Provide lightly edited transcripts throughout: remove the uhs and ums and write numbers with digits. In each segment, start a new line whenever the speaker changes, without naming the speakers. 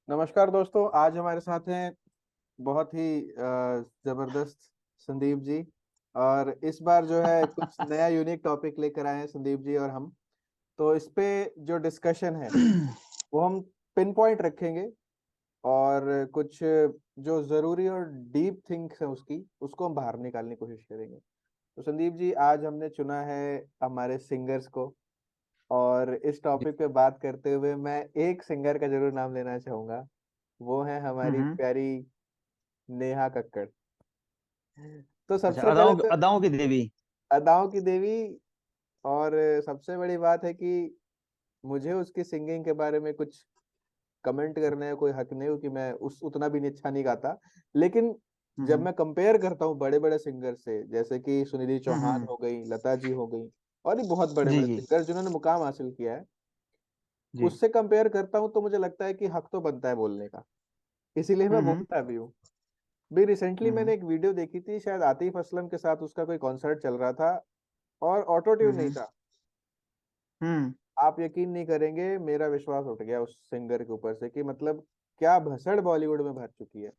नमस्कार दोस्तों, आज हमारे साथ हैं बहुत ही जबरदस्त संदीप जी। और इस बार जो है कुछ नया यूनिक टॉपिक लेकर आए हैं संदीप जी और हम। तो इस पे जो डिस्कशन है वो हम पिन पॉइंट रखेंगे, और कुछ जो जरूरी और डीप थिंग्स है उसको हम बाहर निकालने की कोशिश करेंगे। तो संदीप जी, आज हमने चुना है हमारे सिंगर्स को, और इस
जी।
टॉपिक पे बात करते हुए मैं एक सिंगर का जरूर नाम लेना चाहूंगा। वो है हमारी
हम्म।
प्यारी नेहा कक्कड़। तो
अच्छा,
सबसे पहले
अदाओं
तो
अदाओं की देवी।
अदाओं की देवी। और सबसे बड़ी बात है कि मुझे उसकी सिंगिंग के बारे में कुछ कमेंट करने का कोई हक नहीं हो, कि मैं उस उतना भी अच्छा नहीं गाता। लेकिन जब
हम्म।
मैं कंपेयर करता हूँ बड़े बड़े सिंगर से, जैसे कि सुनिधि चौहान
हम्म।
हो गई, लता जी हो गई, और भी बहुत बड़े
जी
बड़े
जी
सिंगर जिन्होंने मुकाम हासिल किया है,
जी।
उससे कंपेयर करता हूँ तो मुझे लगता है कि हक तो बनता है बोलने का। इसीलिए मैं
हम्म।
बोलता भी हूँ। भी रिसेंटली मैंने
हम्म।
एक वीडियो देखी थी, शायद आतिफ असलम के साथ उसका कोई कॉन्सर्ट चल रहा था, और ऑटो ट्यून नहीं
हम्म।
था।
हम्म।
आप यकीन नहीं करेंगे, मेरा विश्वास उठ गया उस सिंगर के ऊपर से, कि मतलब क्या भसड़ बॉलीवुड में भर चुकी है।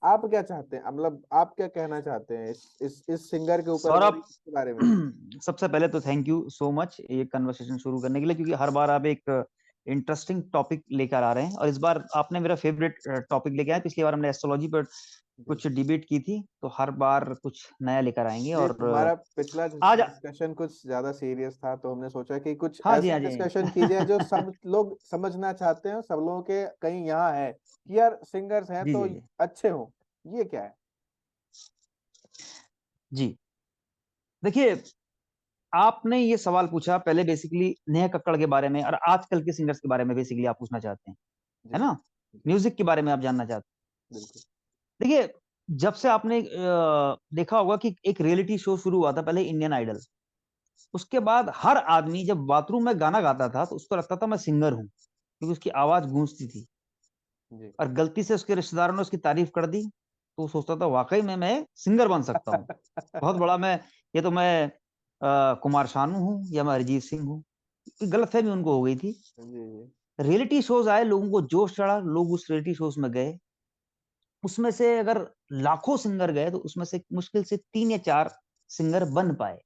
आप क्या चाहते हैं, मतलब आप क्या कहना चाहते हैं इस सिंगर के ऊपर और
सौरभ,
इसके बारे में?
सबसे पहले तो थैंक यू सो मच ये कन्वर्सेशन शुरू करने के लिए, क्योंकि हर बार आप एक इंटरेस्टिंग टॉपिक लेकर आ रहे हैं और इस बार आपने मेरा फेवरेट टॉपिक लेके आए। पिछली बार हमने एस्ट्रोलॉजी पर
जी।
कुछ डिबेट की थी, तो हर बार कुछ नया लेकर आएंगे।
जी,
और
हमारा पिछला
आज,
डिस्कशन कुछ ज्यादा सीरियस था, तो हमने सोचा कि कुछ
हाँ जी,
ऐसा
हाँ जी।
डिस्कशन की जाए जो सब लोग समझना चाहते हैं, सब लोगों के कहीं यहाँ है कि यार सिंगर्स हैं
जी
तो
जी जी
अच्छे हों। ये क्या है?
जी। देखिए, आपने ये सवाल पूछा पहले बेसिकली नेहा कक्कड़ के बारे में और आजकल के सिंगर्स के बारे में बेसिकली आप पूछना चाहते हैं,
जी।
है ना?
जी।
म्यूजिक के बारे में आप जानना चाहते
बिल्कुल।
हैं। देखिए, जब से आपने देखा होगा कि एक रियलिटी शो शुरू हुआ था पहले, इंडियन आइडल। उसके बाद हर आदमी जब बाथरूम में गाना गाता था तो उसको लगता था मैं सिंगर हूं, क्योंकि उसकी आवाज गूंजती थी।
जी।
और गलती से उसके रिश्तेदारों ने उसकी तारीफ कर दी तो वो सोचता था वाकई में मैं सिंगर बन सकता हूँ, बहुत बड़ा मैं, ये तो मैं कुमार शानू हूँ या मैं अरिजीत सिंह हूँ। गलतफहमी उनको हो गई थी।
जी। जी।
रियलिटी शोज आए, लोगों को जोश चढ़ा, लोग उस रियलिटी शोज में गए। उसमें से अगर लाखों सिंगर गए तो उसमें से मुश्किल से 3 या 4 सिंगर बन पाए।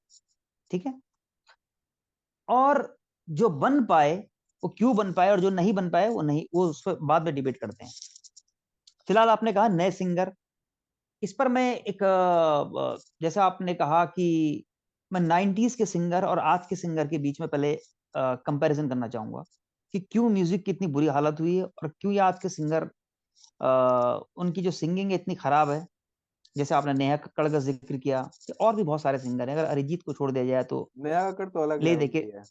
ठीक है। और जो बन पाए वो क्यों बन पाए, और जो नहीं बन पाए वो नहीं, वो उस पर बाद में डिबेट करते हैं। फिलहाल आपने कहा नए सिंगर, इस पर मैं एक जैसा आपने कहा कि मैं 90s के सिंगर और आज के सिंगर के बीच में पहले कंपैरिजन करना चाहूंगा कि क्यों म्यूजिक की इतनी बुरी हालत हुई है और क्यों ये आज के सिंगर, उनकी जो सिंगिंग है इतनी खराब है। जैसे आपने नेहा कक्कड़ का जिक्र किया, और भी बहुत सारे सिंगर हैं, अगर अरिजीत को छोड़ दिया जाए तो
नया कक्कड़ तो अलग
ले
लेवल
देखे।
की है।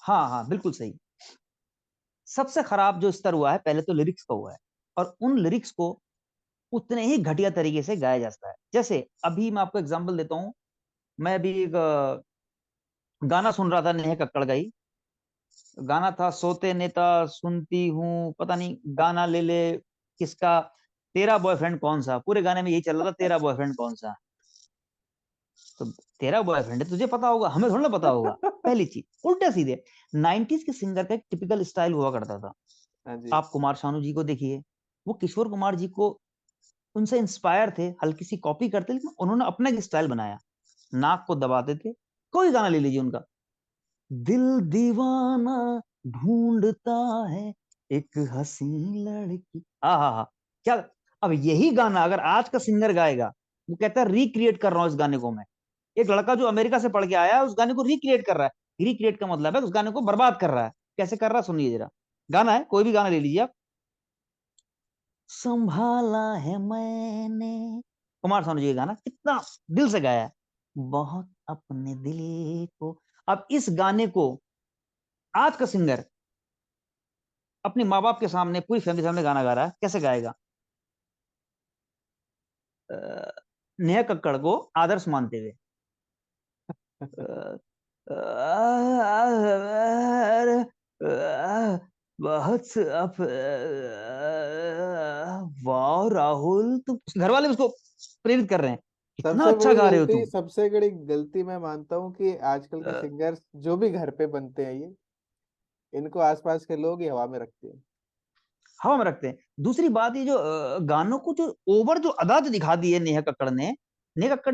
हाँ हाँ, बिल्कुल सही। सबसे खराब जो स्तर हुआ है पहले तो लिरिक्स का हुआ है, और उन लिरिक्स को उतने ही घटिया तरीके से गाया जाता है। जैसे अभी मैं आपको एग्जांपल देता हूँ। मैं अभी एक गाना सुन रहा था नेहा कक्कड़ का ही। गाना था सोते नेता सुनती हूँ, पता नहीं गाना ले ले किसका, तेरा बॉयफ्रेंड कौन सा। पूरे गाने में यही चल रहा था, तेरा बॉयफ्रेंड कौन सा। तो तेरा बॉयफ्रेंड है, तुझे पता होगा, हमें थोड़ा ना पता होगा। पहली चीज उल्टे सीधे। 90s के सिंगर का एक टिपिकल स्टाइल हुआ करता था।
हाँ जी।
आप कुमार शानू जी को देखिए, वो किशोर कुमार जी को उनसे इंस्पायर थे, हल्की सी कॉपी करते, लेकिन उन्होंने अपना एक स्टाइल बनाया। नाक को दबाते थे। कोई गाना ले लीजिए उनका, दिल दीवाना ढूंढता है एक हसी लड़की, आ हा हा, क्या। अब यही गाना अगर आज का सिंगर गाएगा, वो कहता है रिक्रिएट कर रहा हूं इस गाने को मैं। एक लड़का जो अमेरिका से पढ़ के आया है उस गाने को रिक्रिएट कर रहा है। रिक्रिएट का मतलब है उस गाने को बर्बाद कर रहा है। कैसे कर रहा है सुनिए जरा। गाना है, कोई भी गाना ले लीजिए आप। संभाला है मैंने, कुमार सानू जी का गाना, कितना दिल से गाया है, बहुत अपने दिल को। अब इस गाने को आज का सिंगर अपने माँ बाप के सामने, पूरी फैमिली के सामने गाना गा रहा है, कैसे गाएगा? अ, नेहा कक्कड़ को आदर्श मानते हुए, अ, बहुत वाह राहुल, तुम, घर वाले उसको प्रेरित कर रहे हैं, कितना अच्छा गा रहे हो तुम।
सबसे बड़ी गलती मैं मानता हूँ कि आजकल के
अ,
सिंगर्स जो भी घर पे बनते हैं, ये इनको आसपास के लोग ही हवा में रखते हैं।
हवा में रखते हैं। दूसरी बात, ये जो गानों को जो ओवर जो अदा जो दिखा दी है नेहा कक्कड़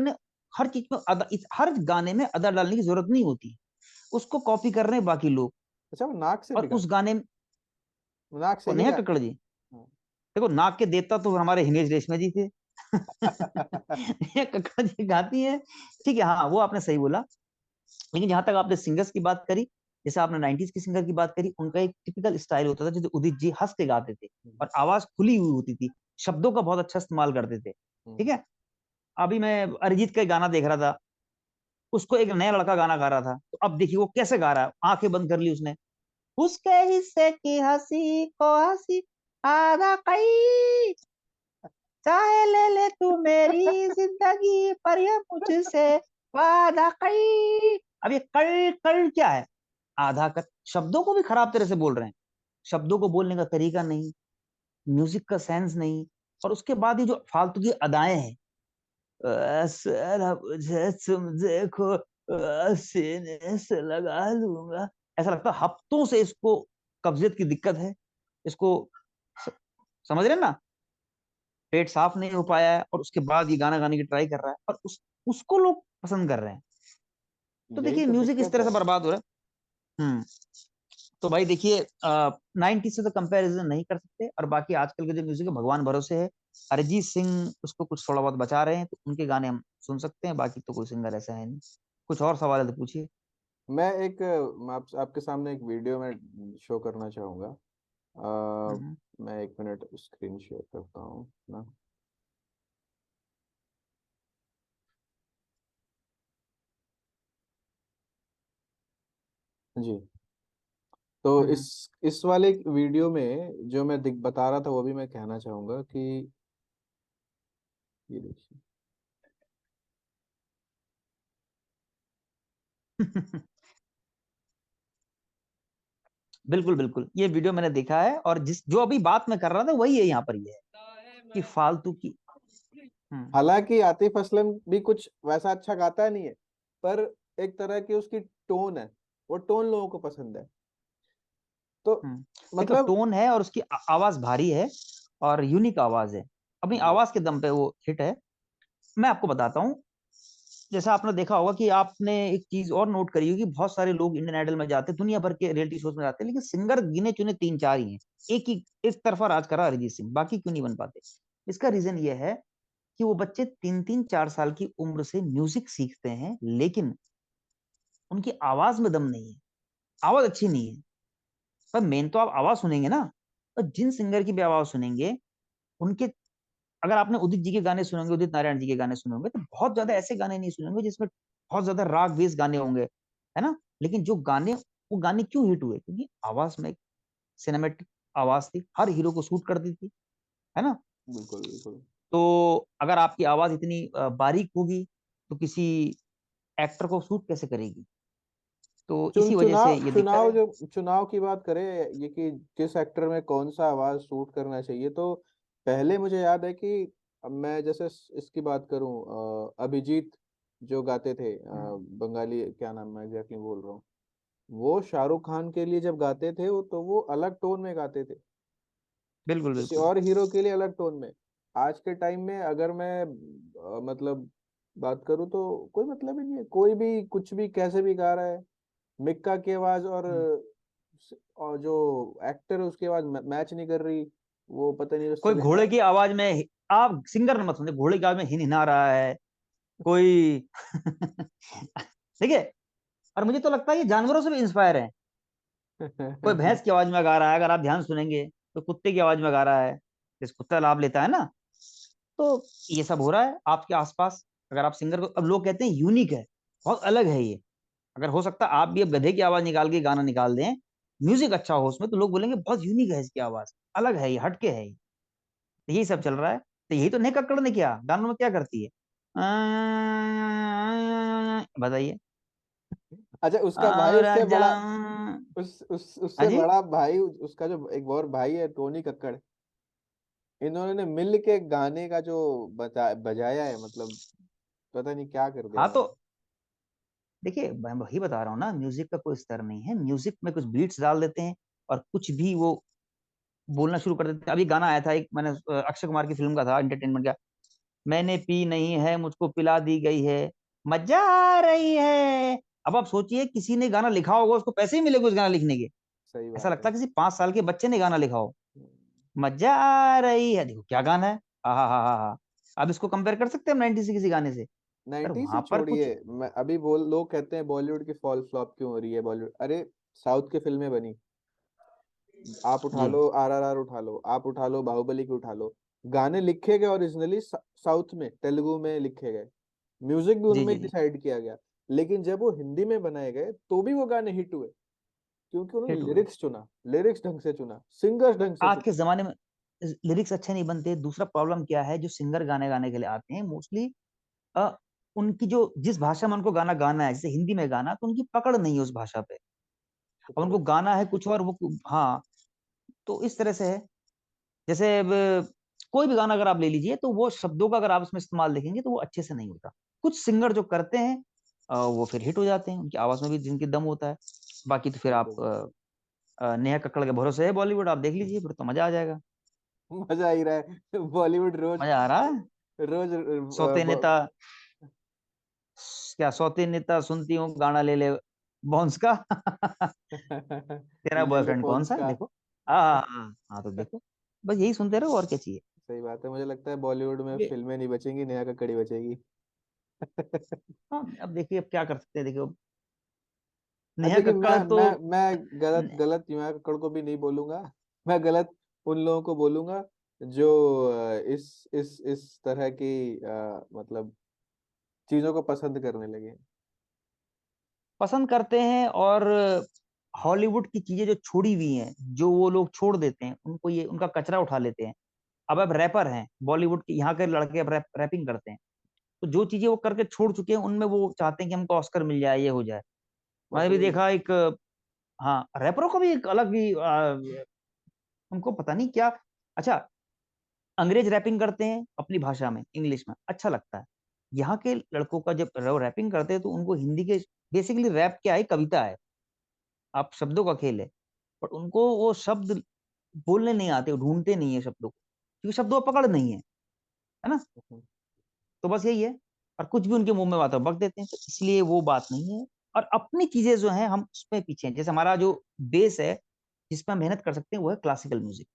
ने हर चीज में अदा, हर गाने में अदा डालने की जरूरत नहीं होती, उसको कॉपी कर रहे हैं बाकी लोग।
अच्छा, वो नाक से
और उस
दिखाते,
गाने
नाक से ही
नेहा
गाते
कक्कड़
हैं।
जी, देखो नाक के देवता तो हमारे हिमेश रेशमिया जी थे।
हाँ।
नेहा कक्कड़ जी गाती है, ठीक है, हाँ वो आपने सही बोला। लेकिन जहां तक आपने सिंगर्स की बात करी, जैसे आपने 90s की सिंगर की बात करी, उनका एक टिपिकल स्टाइल होता था, जैसे उदित जी हंस के गाते थे और आवाज खुली हुई होती थी, शब्दों का बहुत अच्छा इस्तेमाल करते थे, ठीक है। अभी मैं अरिजीत का एक गाना देख रहा था, उसको एक नया लड़का गाना गा रहा था, तो अब देखिए वो कैसे गा रहा है, आंखें बंद कर ली उसने, उसके हिस्से की हंसी को हंसी आधा कई, चाहे ले ले तू मेरी जिंदगी पर ये मुझसे वादा कई। अब ये कल कल क्या है, आधा कर, शब्दों को भी खराब तरह से बोल रहे हैं, शब्दों को बोलने का तरीका नहीं, म्यूजिक का सेंस नहीं, और उसके बाद ये जो फालतू की अदाएं हैं, मुझे तुम देखो, सीने से लगा लूंगा, ऐसा लगता है हफ्तों से इसको कब्जियत की दिक्कत है, इसको स- समझ रहे हैं ना, पेट साफ नहीं हो पाया है और उसके बाद ये गाना गाने की ट्राई कर रहा है, और उसको लोग पसंद कर रहे हैं। तो
यही
देखिए
तो
म्यूजिक इस
दिक्कत
तरह
है।
से बर्बाद हो रहा है। तो भाई देखिए, 90 से तो कंपैरिजन नहीं कर सकते, और बाकी आजकल के जो म्यूजिक है भगवान भरोसे है। अरिजीत सिंह उसको कुछ थोड़ा बहुत बचा रहे हैं, तो उनके गाने हम सुन सकते हैं, बाकी तो कोई सिंगर ऐसा है नहीं। कुछ और सवाल है तो पूछिए।
मैं एक आपके सामने एक वीडियो में शो करना चाहूंगा।
हम्म
मैं एक मिनट स्क्रीन शेयर करता हूँ ना। जी। तो
हम्म
इस वाले वीडियो में जो मैं बता रहा था वो भी मैं कहना चाहूंगा कि ये देखिए।
हम्म। बिल्कुल बिल्कुल, ये वीडियो मैंने देखा है, और जिस जो अभी बात मैं कर रहा था वही है यहाँ पर, ये है कि फालतू की। हम्म
हालांकि आतिफ असलम भी कुछ वैसा अच्छा गाता नहीं है, पर एक तरह की उसकी टोन है, वो टोन लोगों को पसंद है। तो
हम्म देखो
मतलब
टोन है, और उसकी आवाज भारी है, और यूनिक आवाज है, अपनी आवाज के दम पे वो हिट है। मैं आपको बताता हूँ, जैसा आपने देखा होगा कि आपने एक चीज और नोट करी होगी, बहुत सारे लोग इंडियन आइडल में जाते हैं, दुनिया भर के रियलिटी शोज में जाते हैं, लेकिन सिंगर गिने चुने तीन चार ही हैं। एक तरफा राज करा अरिजीत सिंह, बाकी क्यों नहीं बन पाते? इसका रीजन ये है कि वो बच्चे 3 3 4 साल की उम्र से म्यूजिक सीखते हैं, लेकिन उनकी आवाज में दम नहीं है, आवाज अच्छी नहीं है। पर मेन तो आप आवाज सुनेंगे ना, और जिन सिंगर की भी आवाज सुनेंगे, उनके, अगर आपने उदित जी के गाने सुनेंगे, उदित नारायण जी के गाने सुने होंगे, तो बहुत ज्यादा ऐसे गाने नहीं सुनेंगे जिसमें बहुत ज्यादा राग वेस गाने होंगे, है ना। लेकिन जो गाने, वो गाने क्यों हिट हुए? क्योंकि आवाज में सिनेमेटिक आवाज थी, हर हीरो को सूट करती थी, है ना।
बिल्कुल बिल्कुल।
तो अगर आपकी आवाज इतनी बारीक होगी, तो किसी एक्टर को सूट कैसे करेगी? तो इसी वजह से
चुनाव
ये दिक्कत
चुनाव
है।
जो चुनाव की बात करें, ये कि किस एक्टर में कौन सा आवाज सूट करना चाहिए, तो पहले मुझे याद है कि अब मैं जैसे इसकी बात करूं, अभिजीत जो गाते थे,
हम्म,
बंगाली, क्या नाम मैं एग्जैक्टली बोल रहा हूँ, वो शाहरुख खान के लिए जब गाते थे वो, तो वो अलग टोन में गाते थे,
बिल्कुल
किसी
बिल्कुल।
और हीरो के लिए अलग टोन में। आज के टाइम में अगर मैं मतलब बात करूँ तो कोई मतलब ही नहीं है, कोई भी कुछ भी कैसे भी गा रहा है। मिक्का की आवाज
हम्म।
और जो एक्टर है उसकी आवाज मैच नहीं कर रही, वो पता नहीं उस
कोई
समय
घोड़े की आवाज में आप सिंगर मत समझे, घोड़े की आवाज में हिन हिना रहा है कोई। देखिए, और मुझे तो लगता है ये जानवरों से भी इंस्पायर है। कोई भैंस की आवाज में गा रहा है, अगर आप ध्यान सुनेंगे तो कुत्ते की आवाज में गा रहा है, जिस कुत्ता लाभ लेता है ना। तो ये सब हो रहा है आपके आसपास। अगर आप सिंगर को, अब लोग कहते हैं यूनिक है, बहुत अलग है ये। अगर हो सकता है आप भी अब गधे की आवाज निकाल के गाना निकाल दें, म्यूजिक अच्छा हो उसमें, तो लोग बोलेंगे बहुत यूनिक है इसकी आवाज, अलग है ये, हटके है ये। तो यही सब चल रहा है। तो यही तो नेहा कक्कड़ ने किया, गानों में क्या करती है, बताइए।
अच्छा, उसका भाई
और
उससे
राजा,
बड़ा,
हाँ
उससे
जी।
बड़ा भाई, उसका जो एक और भाई है टोनी कक्कड़, इन्होंने मिल के गाने का जो बजाया है, मतलब पता नहीं क्या कर दिया
हाँ तो
उन्होंने।
देखिए, मैं वही बता रहा हूँ ना, म्यूजिक का कोई स्तर नहीं है, म्यूजिक में कुछ बीट्स डाल देते हैं और कुछ भी वो बोलना शुरू कर देते हैं। अभी गाना आया था एक, मैंने अक्षय कुमार की फिल्म का था, एंटरटेनमेंट का, मैंने पी नहीं है मुझको पिला दी गई है, मजा आ रही है। अब आप सोचिए, किसी ने गाना लिखा होगा, उसको पैसे ही मिलेंगे उस गाना लिखने के।
सही
ऐसा
बात है।
लगता है किसी 5 साल के बच्चे ने गाना लिखा हो। मजा आ रही है, देखो क्या गाना है। हा। अब इसको कंपेयर कर सकते हैं हम 90 से किसी गाने से? पर
90 से
वहां पर
छोड़िए,
कुछ।
मैं अभी बोल, लोग कहते हैं बॉलीवुड की फॉल फ्लॉप क्यों हो रही है बॉलीवुड, अरे साउथ की फिल्में बनी, आप उठा
जी
लो आरआरआर, उठा लो, आप उठा लो बाहुबली की, उठा लो, गाने लिखे गए ओरिजिनली साउथ में, तेलुगु में लिखे गए, म्यूजिक भी
जी
उनमें
जी
ही
जी।
डिसाइड किया गया, लेकिन जब वो हिंदी में बनाए गए तो भी वो गाने हिट हुए, क्योंकि उन्होंने
हिट हुए।
लिरिक्स चुना, लिरिक्स ढंग से चुना, सिंगर्स ढंग से
आज के
चुने।
जमाने में लिरिक्स अच्छे नहीं बनते। दूसरा प्रॉब्लम क्या है, जो सिंगर गाने गाने के लिए आते हैं मोस्टली, उनकी जो जिस भाषा में उनको गाना गाना है, जैसे हिंदी में गाना, तो उनकी पकड़ नहीं है उस भाषा पे। अब उनको गाना है कुछ और, वो हाँ, तो इस तरह से है। जैसे अब कोई भी गाना अगर आप ले लीजिए, तो वो शब्दों का अगर आप उसमें इस्तेमाल देखेंगे तो वो अच्छे से नहीं होता। कुछ सिंगर जो करते हैं वो फिर हिट हो जाते हैं, उनकी आवाज में भी जिनकी दम होता है। बाकी तो फिर आप
बिल्कुल।
नेहा कक्कड़ के भरोसे है बॉलीवुड, आप देख लीजिए, फिर तो मजा आ जाएगा।
मजा ही रहा है बॉलीवुड रोज,
मजा आ रहा है।
रोज
सौते नेता, क्या सौते नेता सुनती हूँ गाना ले ले बॉन्स का तेरा
ले ले
बॉयफ्रेंड कौन
पॉन्स
सा है,
का।
देखो। हाँ तो देखो, बस यही सुनते रहो, और क्या चाहिए।
सही बात है, मुझे लगता है बॉलीवुड में
ये
फिल्में नहीं बचेंगी, नेहा कक्कड़ ही बचेगी।
हाँ, अब देखिए, अब क्या कर सकते हैं, देखिए अब नेहा
देखिए,
कक्कड़ तो
मैं गलत गलत नेहा कक्कड़ को भी नहीं बोलूंगा, मैं गलत उन लोगों को बोलूंगा जो इस तरह की मतलब चीजों को पसंद करने लगे।
पसंद करते हैं, और हॉलीवुड की चीजें जो छोड़ी हुई हैं, जो वो लोग छोड़ देते हैं, उनको ये उनका कचरा उठा लेते हैं। अब रैपर हैं बॉलीवुड के, यहाँ के लड़के अब रैपिंग करते हैं, तो जो चीजें वो करके छोड़ चुके हैं, उनमें वो चाहते हैं कि हमको ऑस्कर मिल जाए, ये हो जाए। मैंने भी
वसूल।
देखा एक, हाँ, रैपरों का भी एक अलग ही उनको पता नहीं क्या। अच्छा, अंग्रेज रैपिंग करते हैं अपनी भाषा में, इंग्लिश में, अच्छा लगता है। यहाँ के लड़कों का जब रैपिंग करते हैं, तो उनको हिंदी के, बेसिकली रैप क्या है, कविता है, आप शब्दों का खेल है, पर उनको वो शब्द बोलने नहीं आते, ढूंढते नहीं है शब्दों को, क्योंकि शब्दों का पकड़ नहीं है ना। तो बस यही है, और कुछ भी उनके मुंह में आता है बक देते हैं, तो इसलिए वो बात नहीं है। और अपनी चीजें जो हैं, हम उसमें पीछे हैं। जैसे हमारा जो बेस है, जिसमें हम मेहनत कर सकते हैं, वो है क्लासिकल म्यूजिक।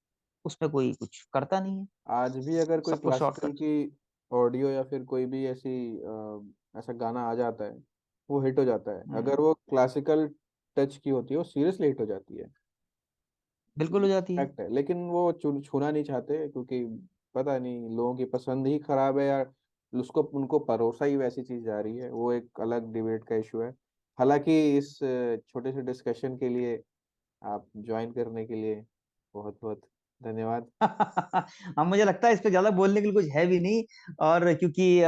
उसमें कोई कुछ करता नहीं है,
आज भी अगर कोई
सब कुछ
क्लासिकल
शॉर्टकट।
की ऑडियो या फिर कोई भी ऐसा गाना आ जाता है, वो हिट हो जाता है, अगर वो क्लासिकल टच की होती है वो सीरियसली हिट हो जाती है।
बिल्कुल हो जाती है।
फैक्ट है, लेकिन वो छूना नहीं चाहते, क्योंकि पता नहीं लोगों की पसंद ही खराब है, या उसको उनको परोसा ही वैसी चीज जा रही है, वो एक अलग डिबेट का इशू है। हालांकि इस छोटे से डिस्कशन के लिए, आप ज्वाइन करने के लिए बहुत बहुत धन्यवाद।
हाँ, मुझे लगता है इस पे ज्यादा बोलने के लिए कुछ है भी नहीं। और क्योंकि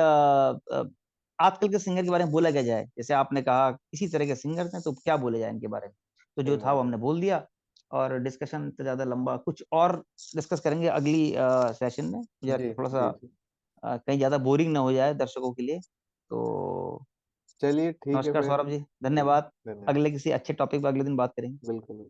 आजकल के सिंगर के बारे में बोला क्या जाए, जैसे आपने कहा इसी तरह के सिंगर हैं, तो क्या बोले जाए इनके बारे में। तो जो
सही
था वो
बात है।
हमने बोल दिया। और डिस्कशन तो ज्यादा लंबा, कुछ और डिस्कस करेंगे अगली सेशन में, मुझे लगता
जी
है थोड़ा सा
जी जी।
कहीं ज्यादा बोरिंग ना हो जाए दर्शकों के लिए। तो
चलिए ठीक है
नमस्कार
फिर।
सौरभ जी, धन्यवाद।
धन्यवाद।
अगले किसी अच्छे टॉपिक पर अगले दिन बात करेंगे।
बिल्कुल।